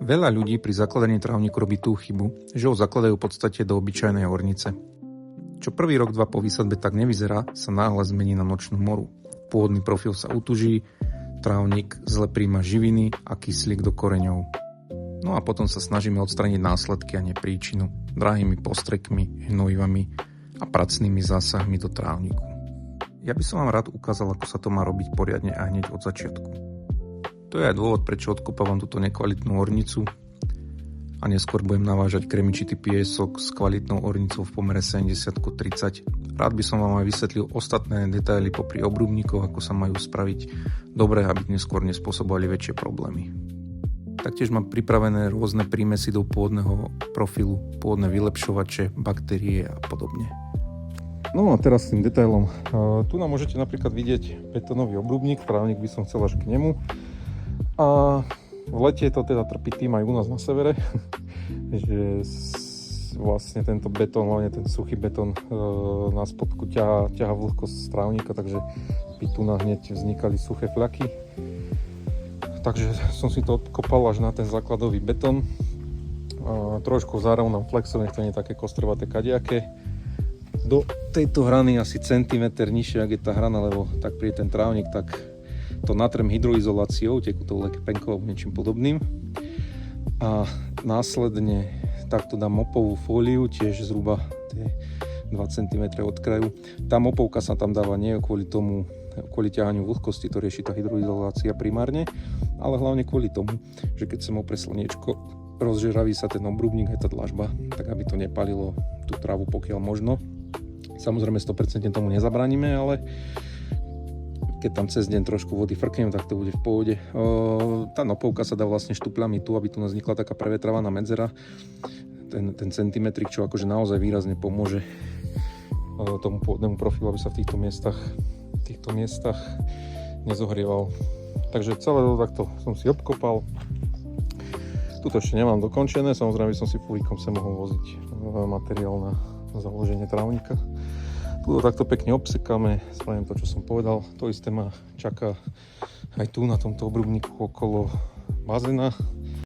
Veľa ľudí pri zakladaní trávniku robí tú chybu, že ho zakladajú v podstate do obyčajnej ornice. Čo prvý rok, dva po výsadbe tak nevyzerá, sa náhle zmení na nočnú moru. Pôvodný profil sa utuží, trávnik zle príjma živiny a kyslík do koreňov. No a potom sa snažíme odstrániť následky a nie príčinu drahými postrekmi, hnojivami a pracnými zásahmi do trávniku. Ja by som vám rád ukázal, ako sa to má robiť poriadne a hneď od začiatku. To je aj dôvod, prečo odkopávam túto nekvalitnú ornicu a neskôr budem navážať kremičitý piesok s kvalitnou ornicou v pomere 70:30. Rád by som vám aj vysvetlil ostatné detaily popri obrubníkoch, ako sa majú spraviť dobre, aby neskôr nespôsobovali väčšie problémy. Taktiež mám pripravené rôzne prímesy do pôvodného profilu, pôvodné vylepšovače, baktérie a podobne. No a teraz s tým detailom. Tu nám môžete napríklad vidieť betónový obrubník, trávnik by som chcel až k nemu. A v lete to teda trpí tým aj u nás na severe, že vlastne tento betón, hlavne ten suchý betón na spodku ťaha vlhkosť z trávnika, takže by tu na hneď vznikali suché fľaky. Takže som si to odkopal až na ten základový betón. Trošku zárovnám flexom, nech to nie je také kostrvaté kadiaké. Do tejto hrany asi centimeter nižšie, ak je tá hrana, lebo tak príde ten trávnik, tak to natrem hydroizoláciou, tekutou lepenkou alebo niečím podobným. A následne takto dám mopovú fóliu, tiež zhruba tie 2 cm od kraju. Tá mopovka sa tam dáva nie kvôli ťahaniu vlhkosti, to rieši tá hydroizolácia primárne, ale hlavne kvôli tomu, že keď sem opre slniečko, rozžeraví sa ten obrubník, aj tá dlažba, tak aby to nepalilo tú trávu pokiaľ možno. Samozrejme 100% tomu nezabránime, ale keď tam cez deň trošku vody frknem, tak to bude v pohode. Tá nopovka sa dá vlastne štupľami tu, aby tu vznikla taká prevetrávaná medzera. Ten centimetrik, čo akože naozaj výrazne pomôže tomu pôvodnému profilu, aby sa v týchto miestach nezohrieval. Takže celé to takto som si obkopal. Tuto ešte nemám dokončené, samozrejme by som si fulíkom sa mohol voziť materiál na založenie trávnika. Tu takto pekne obsekáme, spravím to, čo som povedal. To isté ma čaká aj tu na tomto obrubníku okolo bazéna.